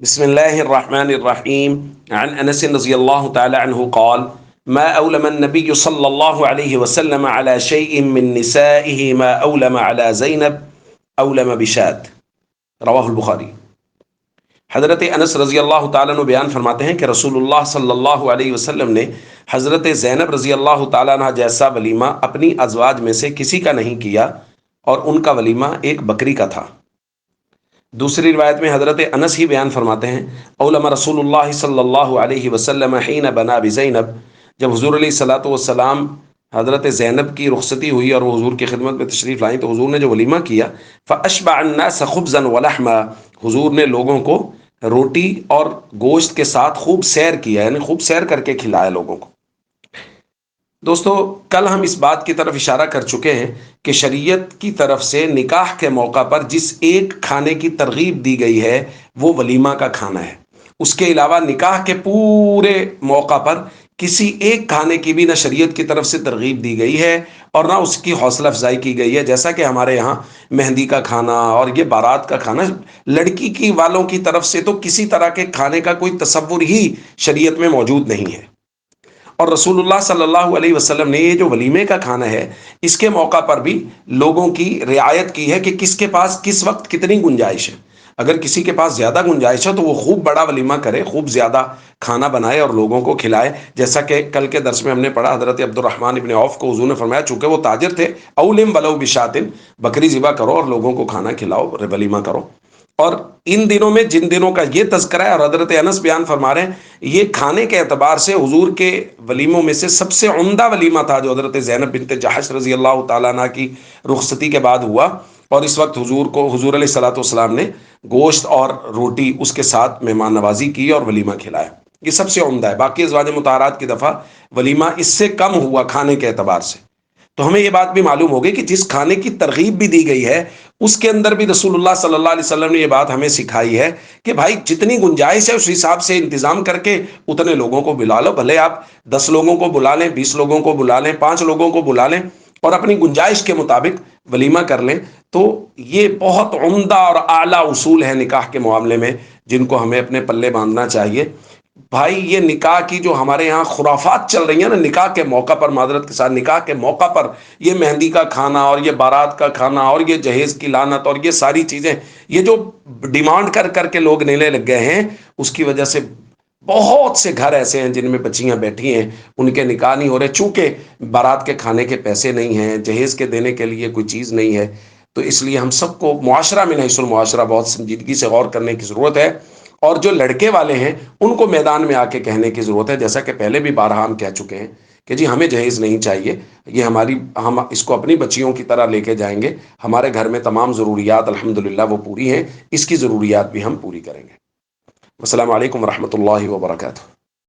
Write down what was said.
بسم الله الرحمن الرحيم. عن أنس رضي الله تعالى عنه قال: ما أولم النبي صلى الله عليه وسلم على شيء من نسائه ما أولم على زينب أولم بشاد. رواہ البخاری. حضرت انس رضی اللہ تعالیٰ عنہ بیان فرماتے ہیں کہ رسول اللہ صلی اللہ علیہ وسلم نے حضرت زینب رضی اللہ تعالیٰ عنہ جیسا ولیمہ اپنی ازواج میں سے کسی کا نہیں کیا، اور ان کا ولیمہ ایک بکری کا تھا۔ دوسری روایت میں حضرت انس ہی بیان فرماتے ہیں: اولم رسول اللہ صلی اللہ علیہ وسلم حین بنا بزینب، جب حضور علیہ الصلوۃ والسلام حضرت زینب کی رخصتی ہوئی اور وہ حضور کی خدمت میں تشریف لائیں تو حضور نے جو ولیمہ کیا، فاشبع الناس خبزا ولحما، حضور نے لوگوں کو روٹی اور گوشت کے ساتھ خوب سیر کیا، یعنی خوب سیر کر کے کھلایا لوگوں کو۔ دوستو، کل ہم اس بات کی طرف اشارہ کر چکے ہیں کہ شریعت کی طرف سے نکاح کے موقع پر جس ایک کھانے کی ترغیب دی گئی ہے وہ ولیمہ کا کھانا ہے۔ اس کے علاوہ نکاح کے پورے موقع پر کسی ایک کھانے کی بھی نہ شریعت کی طرف سے ترغیب دی گئی ہے اور نہ اس کی حوصلہ افزائی کی گئی ہے، جیسا کہ ہمارے یہاں مہندی کا کھانا اور یہ بارات کا کھانا، لڑکی کی والوں کی طرف سے تو کسی طرح کے کھانے کا کوئی تصور ہی شریعت میں موجود نہیں ہے۔ اور رسول اللہ صلی اللہ علیہ وسلم نے یہ جو ولیمے کا کھانا ہے اس کے موقع پر بھی لوگوں کی رعایت کی ہے کہ کس کے پاس کس وقت کتنی گنجائش ہے۔ اگر کسی کے پاس زیادہ گنجائش ہے تو وہ خوب بڑا ولیمہ کرے، خوب زیادہ کھانا بنائے اور لوگوں کو کھلائے، جیسا کہ کل کے درس میں ہم نے پڑھا حضرت عبد الرحمن ابن عوف کو حضور نے فرمایا چونکہ وہ تاجر تھے، اولم ولو بشاتن، بکری ذبح کرو اور لوگوں کو کھانا کھلاؤ، ولیمہ کرو۔ اور ان دنوں میں جن دنوں کا یہ تذکرہ ہے اور حضرت انس بیان فرما رہے ہیں، یہ کھانے کے اعتبار سے حضور کے ولیموں میں سے سب سے عمدہ ولیمہ تھا جو حضرت زینب بنت جحش رضی اللہ تعالیٰ عنہ کی رخصتی کے بعد ہوا، اور اس وقت حضور علیہ الصلوۃ والسلام نے گوشت اور روٹی اس کے ساتھ مہمان نوازی کی اور ولیمہ کھلایا۔ یہ سب سے عمدہ ہے۔ باقی ازواج مطہرات کی دفعہ ولیمہ اس سے کم ہوا کھانے کے اعتبار سے۔ تو ہمیں یہ بات بھی معلوم ہوگی کہ جس کھانے کی ترغیب بھی دی گئی ہے اس کے اندر بھی رسول اللہ صلی اللہ علیہ وسلم نے یہ بات ہمیں سکھائی ہے کہ بھائی جتنی گنجائش ہے اس حساب سے انتظام کر کے اتنے لوگوں کو بلا لو، بھلے آپ 10 لوگوں کو بلا لیں، 20 لوگوں کو بلا لیں، 5 لوگوں کو بلا لیں اور اپنی گنجائش کے مطابق ولیمہ کر لیں۔ تو یہ بہت عمدہ اور اعلیٰ اصول ہے نکاح کے معاملے میں جن کو ہمیں اپنے پلے باندھنا چاہیے۔ بھائی یہ نکاح کی جو ہمارے یہاں خرافات چل رہی ہیں نا، نکاح کے موقع پر، معذرت کے ساتھ، نکاح کے موقع پر یہ مہندی کا کھانا اور یہ بارات کا کھانا اور یہ جہیز کی لعنت اور یہ ساری چیزیں، یہ جو ڈیمانڈ کر کر کے لوگ لینے لگ گئے ہیں، اس کی وجہ سے بہت سے گھر ایسے ہیں جن میں بچیاں بیٹھی ہیں، ان کے نکاح نہیں ہو رہے، چونکہ بارات کے کھانے کے پیسے نہیں ہیں، جہیز کے دینے کے لیے کوئی چیز نہیں ہے۔ تو اس لیے ہم سب کو معاشرہ میں حیث المعاشرہ بہت سنجیدگی سے غور کرنے کی ضرورت ہے، اور جو لڑکے والے ہیں ان کو میدان میں آ کے کہنے کی ضرورت ہے، جیسا کہ پہلے بھی بارہا ہم کہہ چکے ہیں کہ جی ہمیں جہیز نہیں چاہیے، یہ ہم اس کو اپنی بچیوں کی طرح لے کے جائیں گے، ہمارے گھر میں تمام ضروریات الحمدللہ وہ پوری ہیں، اس کی ضروریات بھی ہم پوری کریں گے۔ السلام علیکم ورحمۃ اللہ وبرکاتہ۔